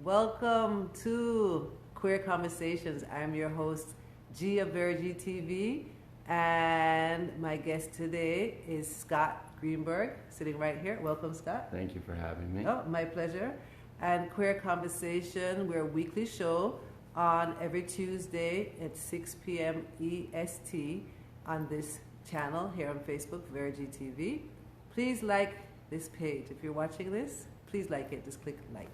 Welcome to Queer Conversations. I'm your host, G of Verity TV, and my guest today is Scott Greenberg, sitting right here. Welcome, Scott. Thank you for having me. Oh, my pleasure. And Queer Conversation, we're a weekly show on every Tuesday at 6 p.m. EST on this channel here on Facebook, Verity TV. Please like this page. If you're watching this, please like it. Just click like.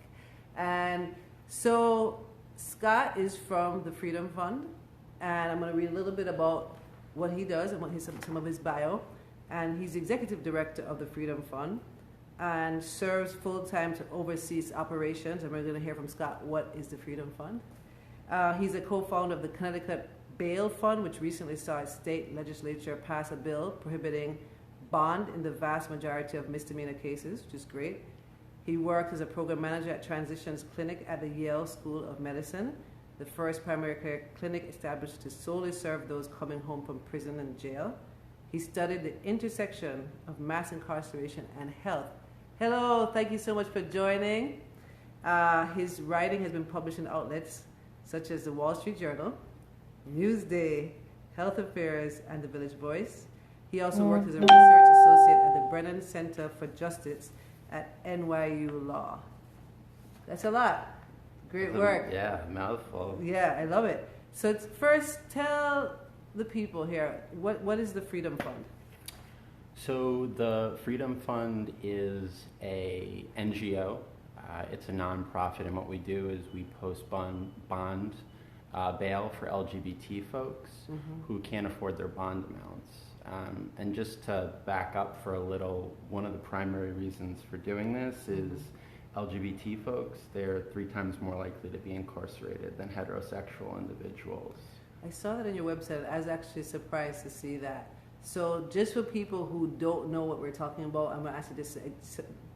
And so Scott is from the Freedom Fund, and I'm going to read a little bit about what he does and what some of his bio. And he's executive director of the Freedom Fund and serves full-time to oversee its operations. And we're going to hear from Scott what is the Freedom Fund. He's a co-founder of the Connecticut Bail Fund, which recently saw its state legislature pass a bill prohibiting bond in the vast majority of misdemeanor cases, which is great. He worked as a program manager at Transitions Clinic at the Yale School of Medicine, the first primary care clinic established to solely serve those coming home from prison and jail. He studied the intersection of mass incarceration and health. Hello, thank you so much for joining. His writing has been published in outlets such as the Wall Street Journal, Newsday, Health Affairs, and the Village Voice. He also worked as a research associate at the Brennan Center for Justice at NYU Law. That's a lot. Great work. Yeah, mouthful. Yeah, I love it. So first, tell the people here, what is the Freedom Fund? So the Freedom Fund is a NGO. It's a nonprofit, and what we do is we post bond bail for LGBT folks who can't afford their bond amounts. And just to back up for a little, one of the primary reasons for doing this is LGBT folks, they're 3 times more likely to be incarcerated than heterosexual individuals. I saw that on your website. I was actually surprised to see that. So just for people who don't know what we're talking about, I'm going to ask you this.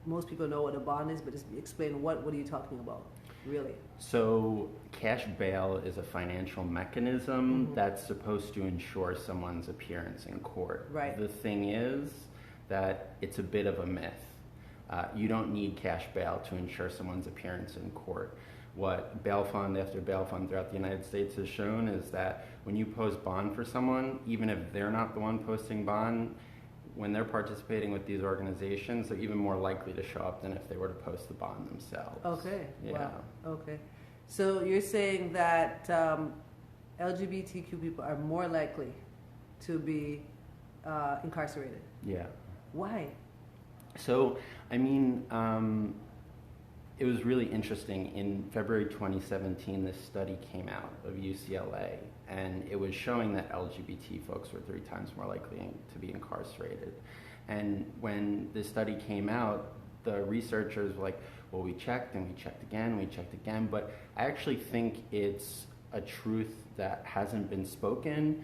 Most people know what a bond is, but just explain what are you talking about, really? So cash bail is a financial mechanism that's supposed to ensure someone's appearance in court. Right. The thing is that it's a bit of a myth. You don't need cash bail to ensure someone's appearance in court. What bail fund after bail fund throughout the United States has shown is that when you post bond for someone, even if they're not the one posting bond, when they're participating with these organizations, they're even more likely to show up than if they were to post the bond themselves. Okay. Yeah. Wow. Okay. So you're saying that LGBTQ people are more likely to be incarcerated? Yeah. Why? So, I mean, it was really interesting. In February 2017, this study came out of UCLA, and it was showing that LGBT folks were 3 times more likely to be incarcerated. And when this study came out, the researchers were like, well, we checked and we checked again, but I actually think it's a truth that hasn't been spoken.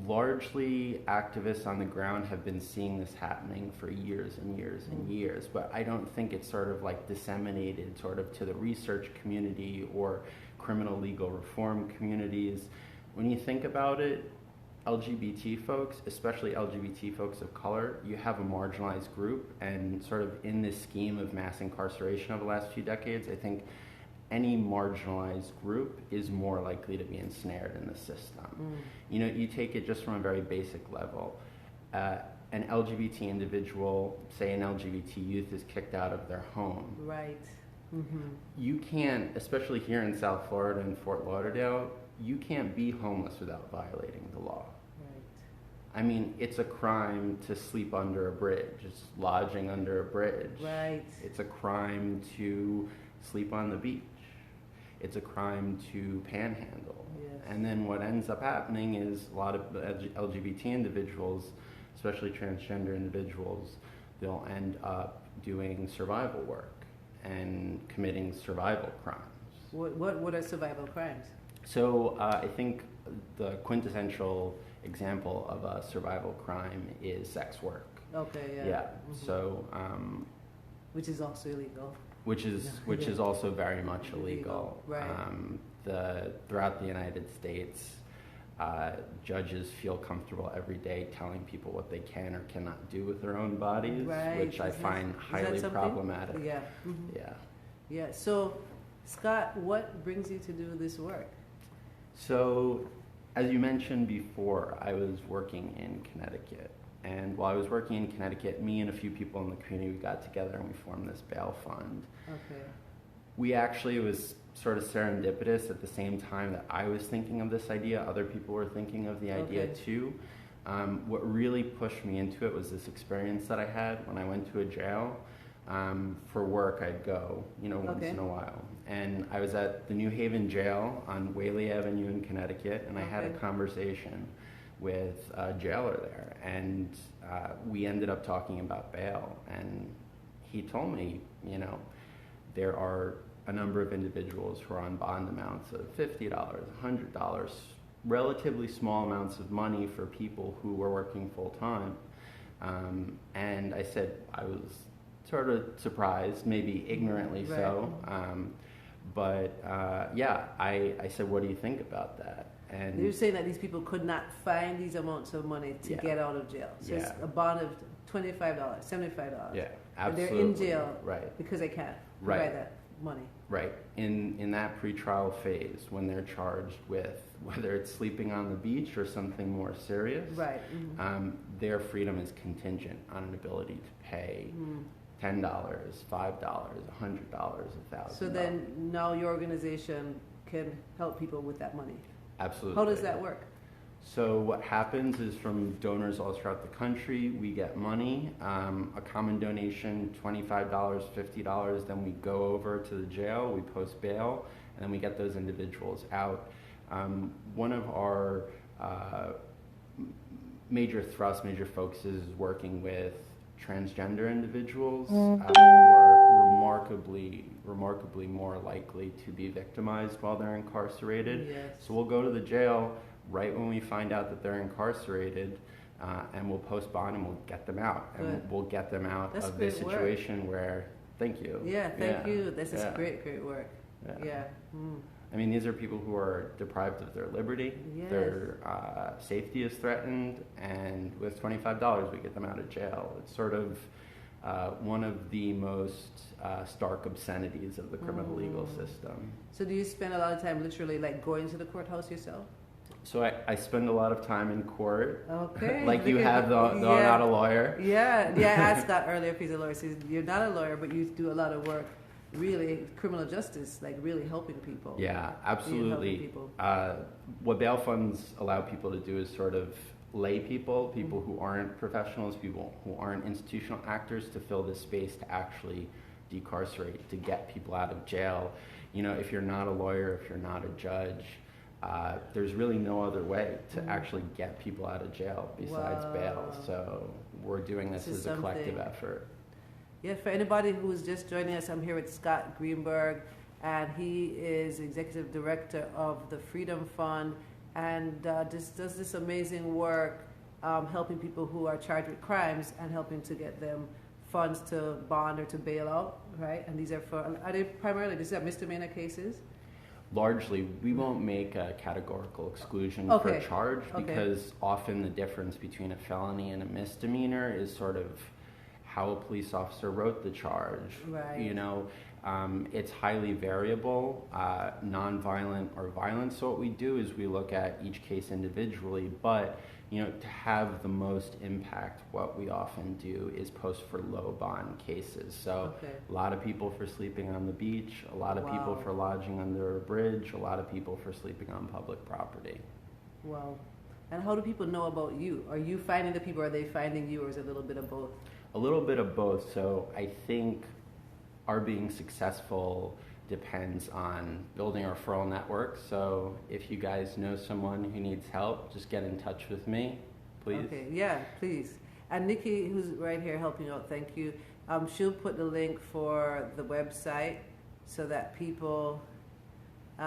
Largely, activists on the ground have been seeing this happening for years and years and years, but I don't think it's sort of like disseminated sort of to the research community or criminal legal reform communities. When you think about it, LGBT folks, especially LGBT folks of color, you have a marginalized group, and sort of in this scheme of mass incarceration over the last few decades, I think any marginalized group is more likely to be ensnared in the system. You know, you take it just from a very basic level. An LGBT individual, say an LGBT youth, is kicked out of their home. Right. You can't, especially here in South Florida and Fort Lauderdale, you can't be homeless without violating the law. Right. I mean, it's a crime to sleep under a bridge, just lodging under a bridge. Right. It's a crime to sleep on the beach. It's a crime to panhandle. Yes. And then what ends up happening is a lot of LGBT individuals, especially transgender individuals, they'll end up doing survival work and committing survival crimes. What are survival crimes? So I think the quintessential example of a survival crime is sex work. Okay, yeah. Yeah. So which is also illegal. Which is also very much illegal. Right. Throughout the United States, judges feel comfortable every day telling people what they can or cannot do with their own bodies, right. which I find highly problematic. Yeah. Yeah. Yeah. So, Scott, what brings you to do this work? So, as you mentioned before, I was working in Connecticut. And while I was working in Connecticut, me and a few people in the community, we got together and we formed this bail fund. Okay. We actually, it was sort of serendipitous at the same time that I was thinking of this idea, other people were thinking of the idea too. What really pushed me into it was this experience that I had when I went to a jail. For work, I'd go, once in a while. And I was at the New Haven jail on Whaley Avenue in Connecticut, and I had a conversation with a jailer there. And we ended up talking about bail. And he told me, there are a number of individuals who are on bond amounts of $50, $100, relatively small amounts of money for people who were working full time. And I said I was sort of surprised, maybe ignorantly so. I said, what do you think about that? And you're saying that these people could not find these amounts of money to get out of jail. So it's a bond of $25, $75. Yeah, absolutely. And they're in jail because they can't provide that money. Right. In that pretrial phase, when they're charged with whether it's sleeping on the beach or something more serious, their freedom is contingent on an ability to pay $10, $5, $100, $1,000. So then now your organization can help people with that money. Absolutely. How does that work? So what happens is from donors all throughout the country, we get money, a common donation, $25, $50, then we go over to the jail, we post bail, and then we get those individuals out. One of our major focuses is working with transgender individuals who are remarkably more likely to be victimized while they're incarcerated. Yes. So we'll go to the jail right when we find out that they're incarcerated, and we'll post bond and we'll get them out. And we'll get them out of this situation where, thank you. Yeah, thank you. This is great work. Yeah. I mean, these are people who are deprived of their liberty, their safety is threatened, and with $25 we get them out of jail. It's sort of one of the most stark obscenities of the criminal legal system. So do you spend a lot of time literally like going to the courthouse yourself? So I spend a lot of time in court. Okay. Like you have, though I'm not a lawyer. Yeah, I asked Scott earlier if he's a lawyer. He says, you're not a lawyer, but you do a lot of work, really, criminal justice, like really helping people. Yeah, absolutely. People. What bail funds allow people to do is sort of lay people who aren't professionals, people who aren't institutional actors, to fill this space to actually decarcerate, to get people out of jail. If you're not a lawyer, if you're not a judge, there's really no other way to actually get people out of jail besides bail. So we're doing this as a collective effort. Yeah, for anybody who's just joining us, I'm here with Scott Greenberg, and he is Executive Director of the Freedom Fund, and just does this amazing work helping people who are charged with crimes and helping to get them funds to bond or to bail out, right? And these are these are misdemeanor cases? Largely, we won't make a categorical exclusion for a charge because often the difference between a felony and a misdemeanor is sort of how a police officer wrote the charge. Right. It's highly variable, non-violent or violent. So what we do is we look at each case individually, but to have the most impact, what we often do is post for low bond cases. So a lot of people for sleeping on the beach, a lot of people for lodging under a bridge, a lot of people for sleeping on public property. Wow. And how do people know about you? Are you finding the people, or are they finding you, or is it a little bit of both? A little bit of both. So I think our being successful depends on building a referral network. So if you guys know someone who needs help, just get in touch with me, please. Okay, yeah, please. And Nikki, who's right here helping out, thank you. She'll put the link for the website so that people, so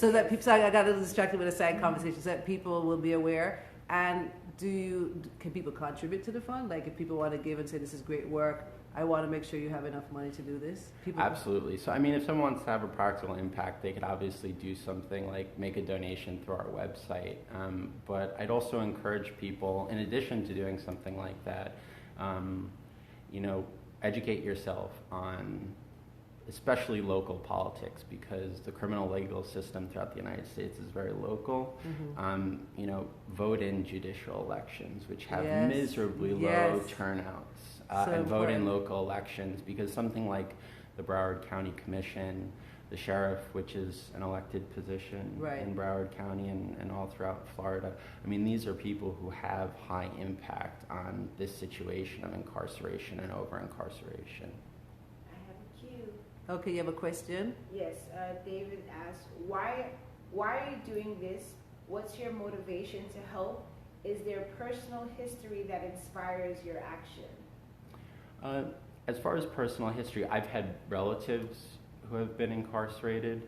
I got a little distracted with a side conversation, so that people will be aware. And can people contribute to the fund? Like if people want to give and say, this is great work, I want to make sure you have enough money to do this? Absolutely. So, I mean, if someone wants to have a practical impact, they could obviously do something like make a donation through our website. But I'd also encourage people, in addition to doing something like that, educate yourself on especially local politics, because the criminal legal system throughout the United States is very local. Vote in judicial elections, which have miserably low turnouts, and vote in local elections, because something like the Broward County Commission, the sheriff, which is an elected position in Broward County and all throughout Florida. I mean, these are people who have high impact on this situation of incarceration and over-incarceration. I have a cue. Okay, you have a question? Yes, David asks, why are you doing this? What's your motivation to help? Is there personal history that inspires your action? As far as personal history, I've had relatives who have been incarcerated.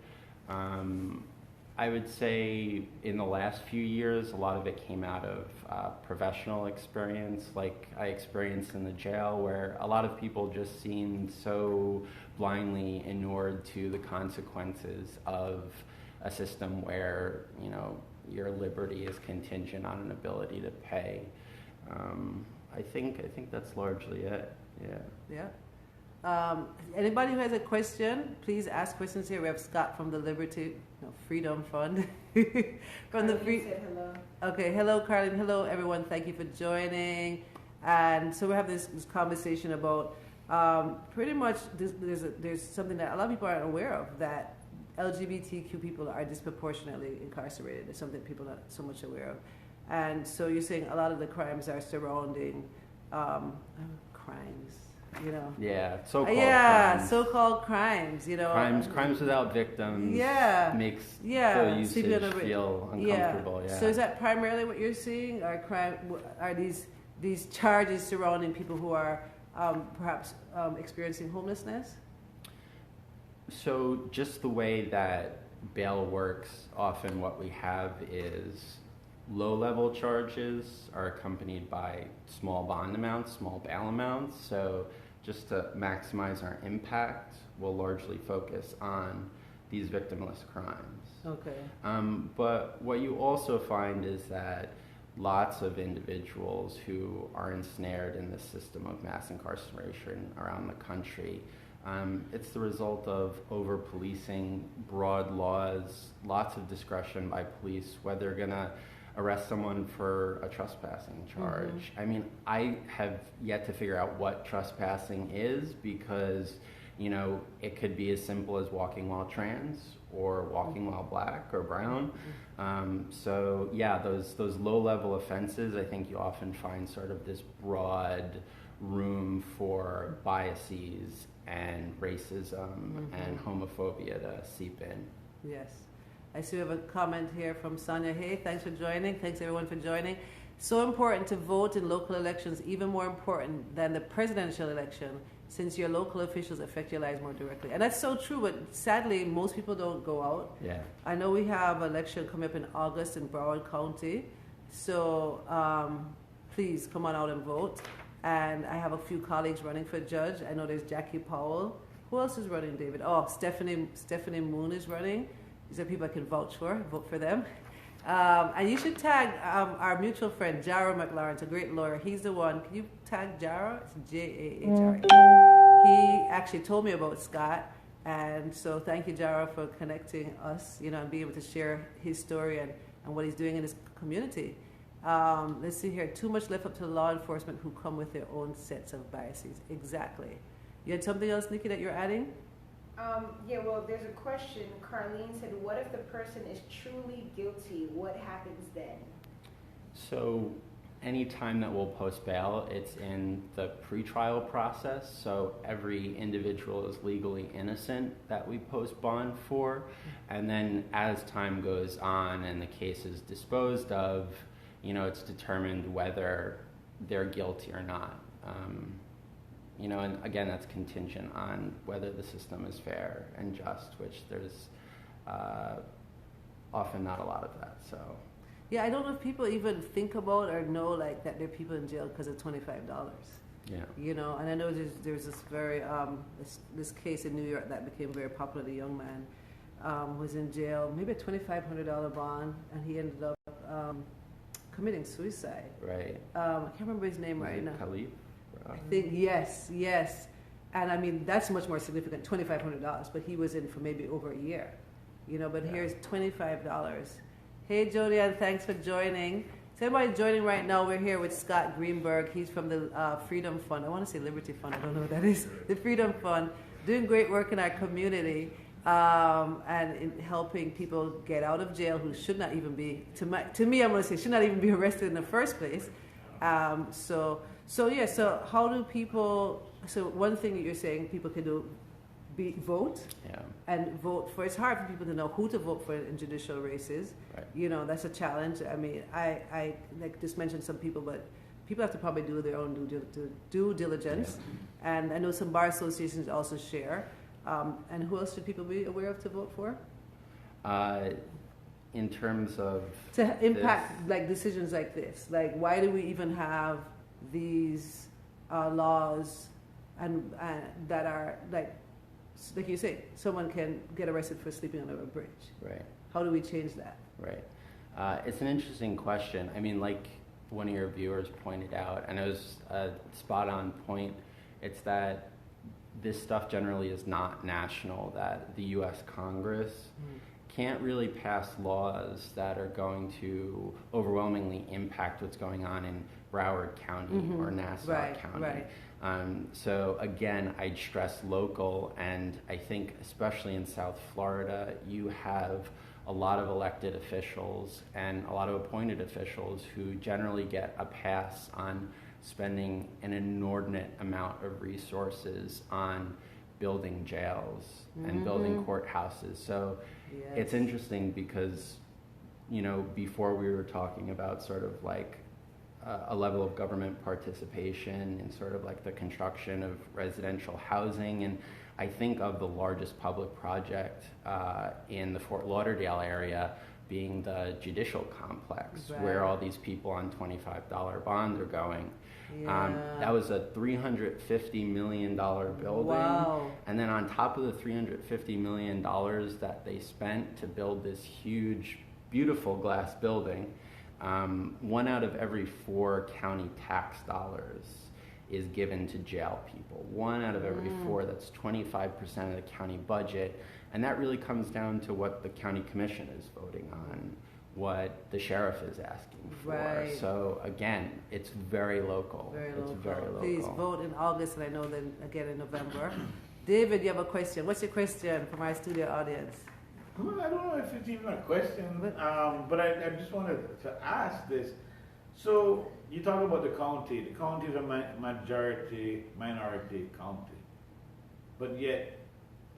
I would say in the last few years, a lot of it came out of professional experience, like I experienced in the jail, where a lot of people just seemed so blindly inured to the consequences of a system where, your liberty is contingent on an ability to pay. I think that's largely it. Yeah. Anybody who has a question, please ask questions here. We have Scott from the Freedom Fund. From the said hello. Okay, hello, Carlin. Hello, everyone. Thank you for joining. And so we have this conversation about pretty much there's something that a lot of people aren't aware of, that LGBTQ people are disproportionately incarcerated. It's something people are not so much aware of. And so you're saying a lot of the crimes are surrounding crimes. Yeah, so-called so-called crimes. Crimes without victims. Makes the usage feel uncomfortable. Yeah. So is that primarily what you're seeing? Are these charges surrounding people who are perhaps experiencing homelessness? So just the way that bail works, often what we have is low-level charges are accompanied by small bond amounts, small bail amounts. So just to maximize our impact, we'll largely focus on these victimless crimes. Okay. But what you also find is that lots of individuals who are ensnared in this system of mass incarceration around the country, it's the result of over-policing, broad laws, lots of discretion by police, whether they're going to arrest someone for a trespassing charge. Mm-hmm. I mean, I have yet to figure out what trespassing is, because, it could be as simple as walking while trans or walking while black or brown. So yeah, those low-level offenses, I think you often find sort of this broad room for biases and racism and homophobia to seep in. Yes. I see we have a comment here from Sonia. Hey, thanks for joining. Thanks everyone for joining. So important to vote in local elections, even more important than the presidential election, since your local officials affect your lives more directly. And that's so true, but sadly, most people don't go out. Yeah. I know we have an election coming up in August in Broward County, so please come on out and vote. And I have a few colleagues running for judge. I know there's Jackie Powell. Who else is running, David? Oh, Stephanie Moon is running. These are people I can vouch for. Vote for them. And you should tag our mutual friend, Jaro McLaurin. It's a great lawyer. He's the one. Can you tag Jaro? It's Jahre. He actually told me about Scott. And so thank you, Jaro, for connecting us, and being able to share his story and what he's doing in his community. Let's see here. Too much left up to law enforcement who come with their own sets of biases. Exactly. You had something else, Nikki, that you're adding? Well, there's a question. Carlene said, what if the person is truly guilty? What happens then? So any time that we'll post bail, it's in the pretrial process. So every individual is legally innocent that we post bond for. And then as time goes on and the case is disposed of, it's determined whether they're guilty or not. And again, that's contingent on whether the system is fair and just, which there's often not a lot of that. So, yeah, I don't know if people even think about or know that there are people in jail because of $25. Yeah. And I know there's this very this case in New York that became very popular. The young man was in jail, maybe a $2,500 bond, and he ended up committing suicide. Right. I can't remember his name right now. Khalif? I think yes. And I mean, that's much more significant, $2,500, but he was in for maybe over a year, you know, but here's $25. Hey, Jody, and thanks for joining. So everybody joining right now, we're here with Scott Greenberg. He's from the Freedom Fund. I want to say Liberty Fund. I don't know what that is. The Freedom Fund, doing great work in our community and in helping people get out of jail who should not even be, to me, I'm going to say, should not even be arrested in the first place. So how do people, so one thing that you're saying people can do, vote and vote for, it's hard for people to know who to vote for in judicial races. Right. You know, that's a challenge. I mean, I like just mentioned some people, but people have to probably do their own due diligence. Yeah. And I know some bar associations also share. And who else should people be aware of to vote for? In terms of to impact like decisions like this, like why do we even have these laws and that are like you say, someone can get arrested for sleeping under a bridge. Right. How do we change that? Right. It's an interesting question. I mean, like one of your viewers pointed out, and it was a spot on point, it's that this stuff generally is not national, that the U.S. Congress can't really pass laws that are going to overwhelmingly impact what's going on in Broward County or Nassau County. Right. So again, I'd stress local, and I think especially in South Florida, you have a lot of elected officials and a lot of appointed officials who generally get a pass on spending an inordinate amount of resources on building jails and building courthouses. So it's interesting because, you know, before we were talking about sort of like a level of government participation in sort of like the construction of residential housing, and I think of the largest public project in the Fort Lauderdale area being the judicial complex, where all these people on $25 bonds are going. That was a $350 million building. Wow. And then on top of the $350 million that they spent to build this huge, beautiful glass building, 1 out of every 4 county tax dollars is given to jail people. 1 out of every 4, that's 25% of the county budget. And that really comes down to what the county commission is voting on, what the sheriff is asking for. Right. So again, it's very local. Very local. Please vote in August, and I know then again in November. David, you have a question. What's your question from our studio audience? Well, I don't know if it's even a question, but I just wanted to ask this. So you talk about the county. The county is a minority county, but yet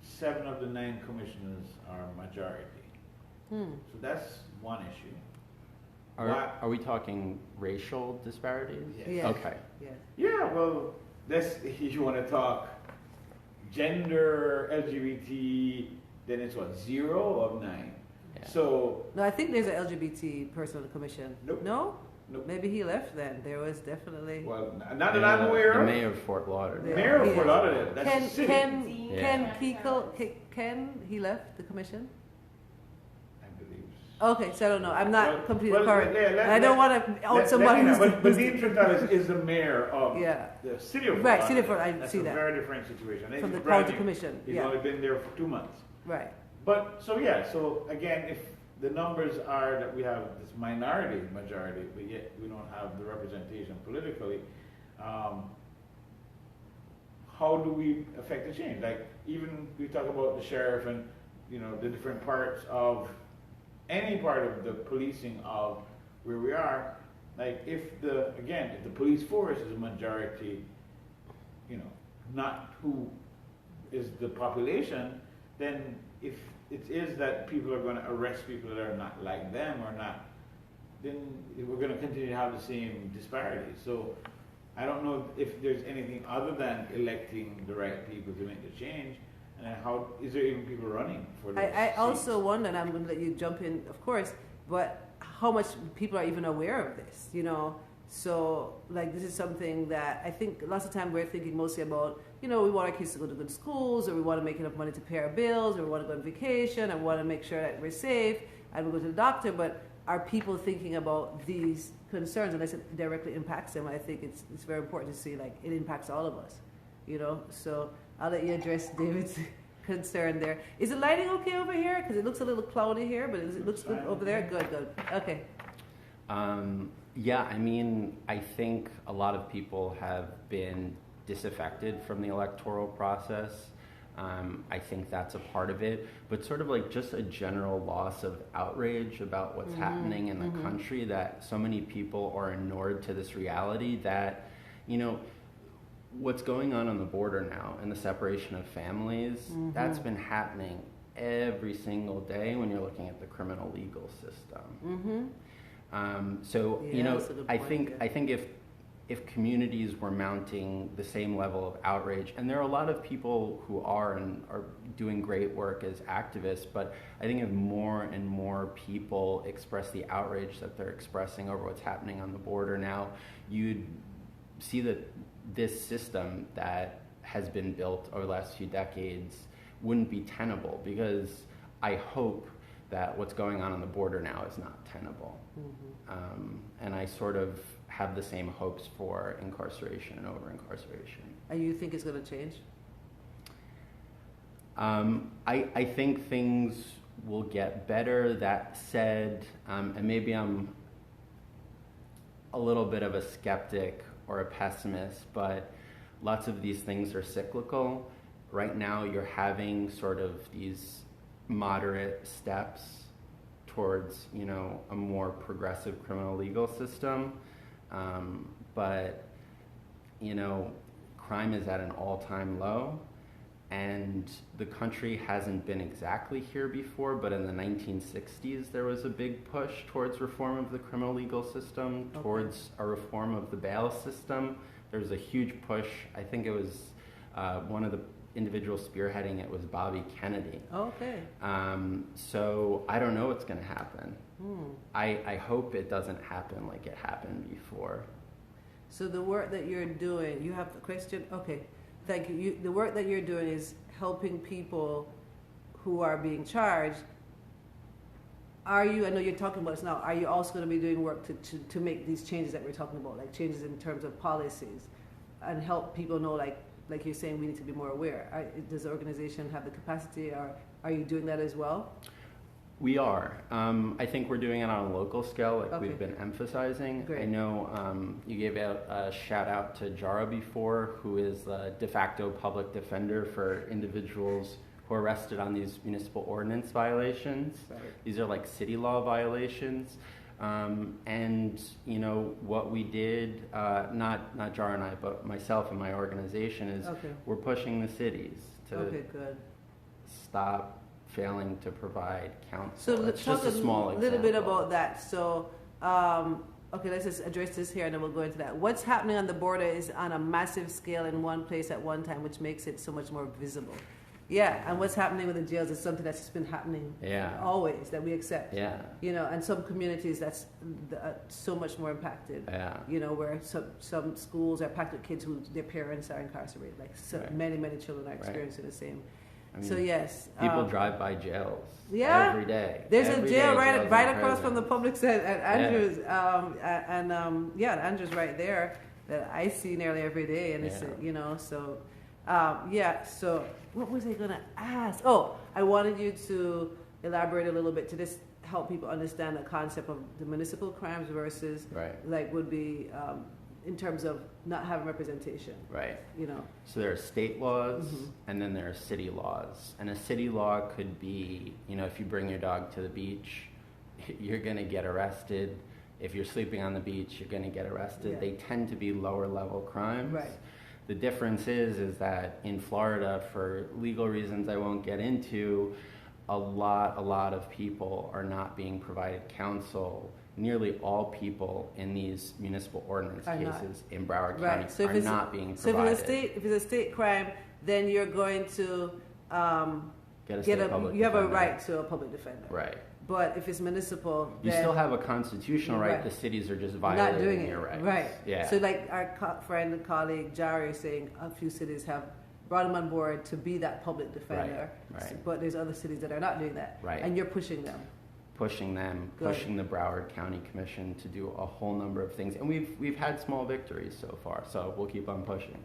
7 of the 9 commissioners are majority. So that's one issue. Are we talking racial disparities? Yes. Okay. Yes. Yeah, well, if you want to talk gender, LGBT, then it's what, 0 of 9. Yeah. So no, I think there's an LGBT person on the commission. Nope. No? Nope. Maybe he left then. There was definitely. Well, not that I'm aware of. The mayor of Fort Lauderdale. Mayor of Fort Lauderdale. That's Ken, he left the commission? I believe. Okay, so I don't know. I'm not completely current. I don't want to out somebody who's. But the interesting is the mayor of the city of Fort Lauderdale. Right, city of Fort Lauderdale. I see that. That's a very different situation. From the county commission. He's only been there for 2 months. Right. But, so again, if the numbers are that we have this minority majority, but yet we don't have the representation politically, how do we affect the change? Like, even we talk about the sheriff and, you know, the different parts of any part of the policing of where we are. Like, if the police force is a majority, you know, not who is the population, then if it is that people are going to arrest people that are not like them or not, then we're going to continue to have the same disparities. So I don't know if there's anything other than electing the right people to make the change. And how is there even people running for this? I also wonder, and I'm going to let you jump in, of course, but how much people are even aware of this, you know? So, like, this is something that I think lots of time we're thinking mostly about, you know, we want our kids to go to good schools, or we want to make enough money to pay our bills, or we want to go on vacation, and we want to make sure that we're safe, and we go to the doctor, but are people thinking about these concerns, unless it directly impacts them? I think it's very important to see, like, it impacts all of us. you know. So I'll let you address David's concern there. Is the lighting okay over here? Because it looks a little cloudy here, but it looks good over there. Good, good. Okay. Yeah, I mean, I think a lot of people have been disaffected from the electoral process. I think that's a part of it, but sort of like just a general loss of outrage about what's happening in the country, that so many people are inured to this reality that, you know, what's going on the border now and the separation of families, that's been happening every single day when you're looking at the criminal legal system. So, Yeah, you know, that's a good I point, think if communities were mounting the same level of outrage, and there are a lot of people who are doing great work as activists, but I think if more and more people express the outrage that they're expressing over what's happening on the border now, you'd see that this system that has been built over the last few decades wouldn't be tenable, because I hope that what's going on the border now is not tenable. And I sort of have the same hopes for incarceration and over-incarceration. And you think it's going to change? I think things will get better. That said, and maybe I'm a little bit of a skeptic or a pessimist, but lots of these things are cyclical. Right now you're having sort of these moderate steps towards, you know, a more progressive criminal legal system. But, you know, crime is at an all-time low, and the country hasn't been exactly here before, but in the 1960s there was a big push towards reform of the criminal legal system, towards a reform of the bail system. There was a huge push. I think it was one of the individuals spearheading it was Bobby Kennedy. Okay. So I don't know what's going to happen. I hope it doesn't happen like it happened before. So the work that you're doing, you have a question? Okay, thank you. The work that you're doing is helping people who are being charged. Are you, I know you're talking about this now, are you also going to be doing work to make these changes that we're talking about, like changes in terms of policies, and help people know, like you're saying, we need to be more aware? Does the organization have the capacity, or are you doing that as well? We are. I think we're doing it on a local scale, like we've been emphasizing. Great. I know you gave out a shout out to Jara before, who is the de facto public defender for individuals who are arrested on these municipal ordinance violations. Right. These are like city law violations. And you know what we did, not Jara and I, but myself and my organization, is we're pushing the cities to stop failing to provide counsel. So let's talk a little bit about that. So, okay, let's just address this here and then we'll go into that. What's happening on the border is on a massive scale in one place at one time, which makes it so much more visible. Yeah, and what's happening with the jails is something that's just been happening always, that we accept. Yeah. You know, and some communities that's so much more impacted. Yeah. You know, where some schools are packed with kids who their parents are incarcerated. Like many children are experiencing the same. I mean, so yes, people drive by jails every day. There's a jail right across from the public center at Andrews, Andrews right there that I see nearly every day, and it's you know so. So what was I going to ask? Oh, I wanted you to elaborate a little bit to just help people understand the concept of the municipal crimes versus like would be in terms of not having representation. Right. You know. So there are state laws and then there are city laws. And a city law could be, you know, if you bring your dog to the beach, you're going to get arrested. If you're sleeping on the beach, you're going to get arrested. Yeah. They tend to be lower level crimes. Right. The difference is that in Florida, for legal reasons I won't get into, a lot of people are not being provided counsel. Nearly all people in these municipal ordinance cases in Broward County are not being provided. So if it's a state crime, then you're going to you have a right to a public defender. Right. But if it's municipal, you still have a constitutional right. The cities are just violating your rights. Right. Yeah. So like our friend and colleague Jari is saying, a few cities have brought him on board to be that public defender. Right. But there's other cities that are not doing that. Right. And you're pushing them. Pushing the Broward County Commission to do a whole number of things. And we've had small victories so far, so we'll keep on pushing.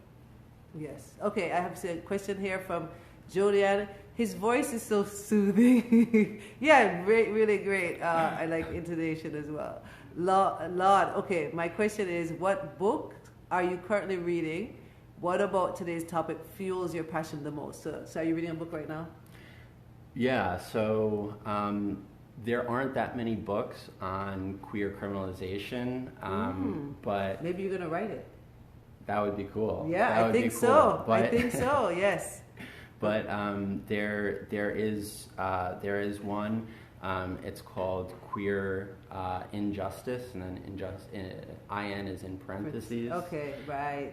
Yes. Okay, I have a question here from Jodian. His voice is so soothing. Yeah, really great. I like intonation as well. Lord, okay, my question is, what book are you currently reading? What about today's topic fuels your passion the most? So are you reading a book right now? Yeah, so there aren't that many books on queer criminalization, but... Maybe you're going to write it. That would be cool. Yeah, I think so. I think so, yes. But there is one. It's called Queer Injustice, and then IN is in parentheses. Okay, right.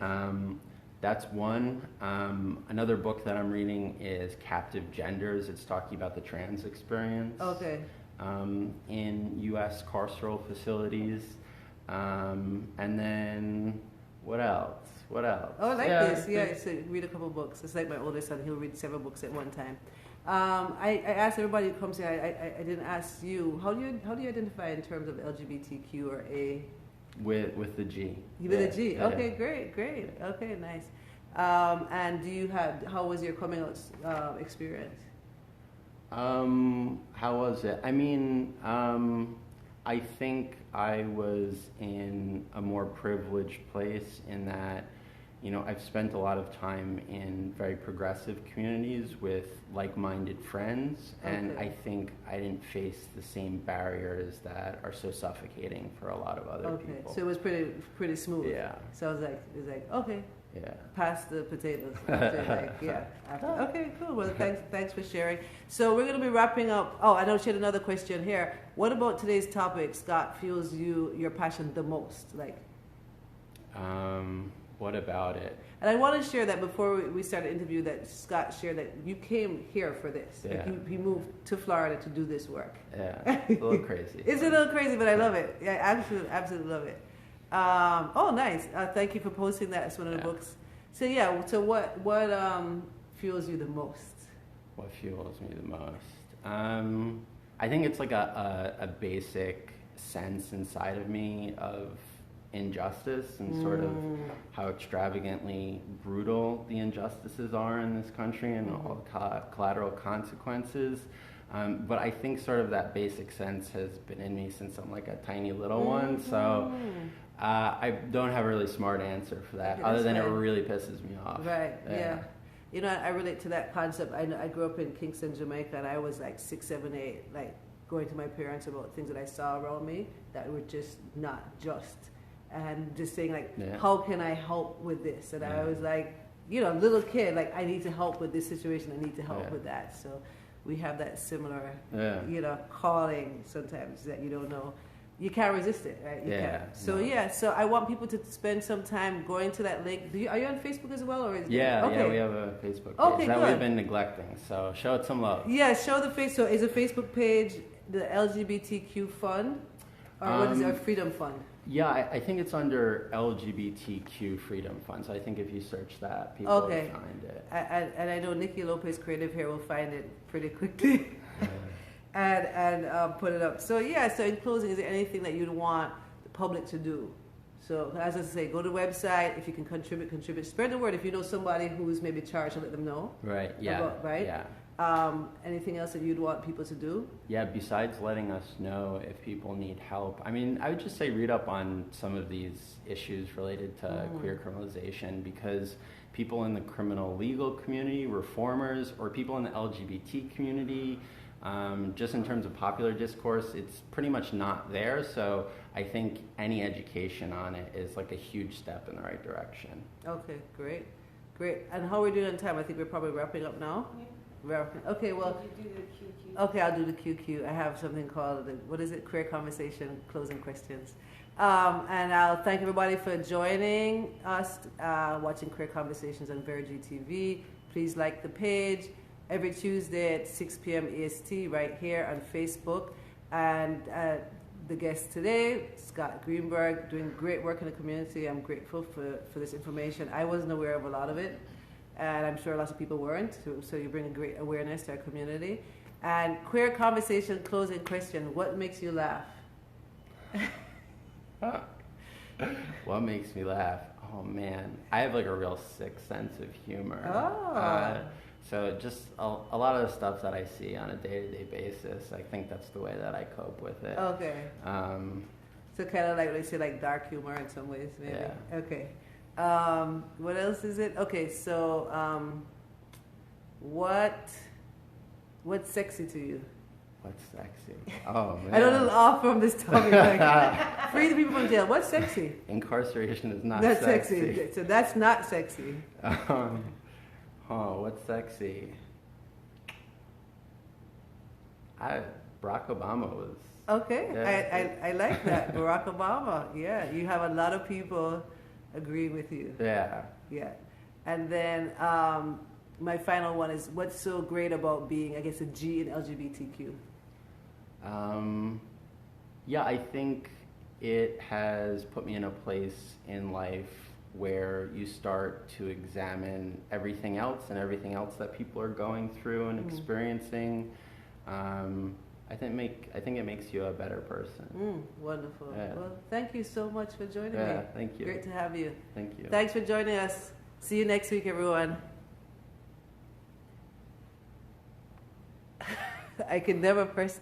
That's one. Another book that I'm reading is Captive Genders. It's talking about the trans experience. Okay. In U.S. carceral facilities, and then what else? Oh, I like this. Yeah, so read a couple books. It's like my oldest son; he'll read several books at one time. I asked everybody who comes here. I didn't ask you. How do you identify in terms of LGBTQ or A? With the G. With a G. Okay, great. Okay, nice. And how was your coming out experience? How was it? I mean, I think I was in a more privileged place in that, I've spent a lot of time in very progressive communities with like-minded friends, and I think I didn't face the same barriers that are so suffocating for a lot of other people. So it was pretty smooth. Yeah. So it was like okay. Yeah. Pass the potatoes. Okay, cool. Well, thanks for sharing. So we're going to be wrapping up. Oh, I know she had another question here. What about today's topic, Scott, fuels your passion the most? What about it? And I want to share that before we start the interview, that Scott shared that you came here for this. Yeah. He moved to Florida to do this work. Yeah, a little crazy. It's a little crazy, but I love it. Yeah, absolutely love it. Oh, nice. Thank you for posting that as one of the books. So what fuels you the most? What fuels me the most? I think it's like a basic sense inside of me of injustice and sort of how extravagantly brutal the injustices are in this country and all the collateral consequences. But I think sort of that basic sense has been in me since I'm like a tiny little one. So I don't have a really smart answer for that, other than it really pisses me off. Right, yeah. I relate to that concept. I grew up in Kingston, Jamaica, and I was like 6, 7, 8, like going to my parents about things that I saw around me that were just not just. And just saying how can I help with this? And I was like, little kid, like I need to help with this situation. I need to help with that. So we have that similar, calling sometimes that you don't know. You can't resist it, right? You can't. So so I want people to spend some time going to that link. Are you on Facebook as well, or is we have a Facebook page that we've been neglecting. So show it some love. Yeah, show the face. So is a Facebook page the LGBTQ Fund, or what is it? Or Freedom Fund? Yeah, I think it's under LGBTQ Freedom Fund. So I think if you search that, people will find it. And I know Nikki Lopez Creative here will find it pretty quickly and put it up. So so in closing, is there anything that you'd want the public to do? So as I say, go to the website. If you can contribute. Spread the word. If you know somebody who's maybe charged, to let them know. Right, yeah. Yeah. Anything else that you'd want people to do? Yeah, besides letting us know if people need help. I mean, I would just say read up on some of these issues related to queer criminalization, because people in the criminal legal community, reformers, or people in the LGBT community, just in terms of popular discourse, it's pretty much not there. So I think any education on it is like a huge step in the right direction. Okay, great. And how are we doing on time? I think we're probably wrapping up now. Yeah. Okay, well, you do the QQ? Okay, I'll do the QQ. I have something called, Queer Conversation, closing questions. And I'll thank everybody for joining us, watching Queer Conversations on Verity TV. Please like the page every Tuesday at 6 p.m. EST right here on Facebook. And the guest today, Scott Greenberg, doing great work in the community. I'm grateful for this information. I wasn't aware of a lot of it, and I'm sure lots of people weren't, so you bring a great awareness to our community. And Queer Conversation, closing question, what makes you laugh? What makes me laugh? Oh man, I have like a real sick sense of humor. Oh. So just a lot of the stuff that I see on a day-to-day basis, I think that's the way that I cope with it. Okay. So kind of like they say, like dark humor in some ways, maybe. Yeah. Okay. What else is it? Okay, so what's sexy to you? What's sexy? Oh man. I don't know off from this topic. Like, free the people from jail. What's sexy? Incarceration is not That's sexy. sexy. So that's not sexy. What's sexy? Barack Obama was. Okay, Yeah. I like that. Barack Obama. Yeah, you have a lot of people agree with you. Yeah. Yeah. And then my final one is, what's so great about being, I guess, a G in LGBTQ? Yeah, I think it has put me in a place in life where you start to examine everything else and everything else that people are going through and experiencing. I think it makes you a better person. Wonderful. Yeah. Well, thank you so much for joining me. Yeah, thank you. Great to have you. Thank you. Thanks for joining us. See you next week, everyone. I can never press.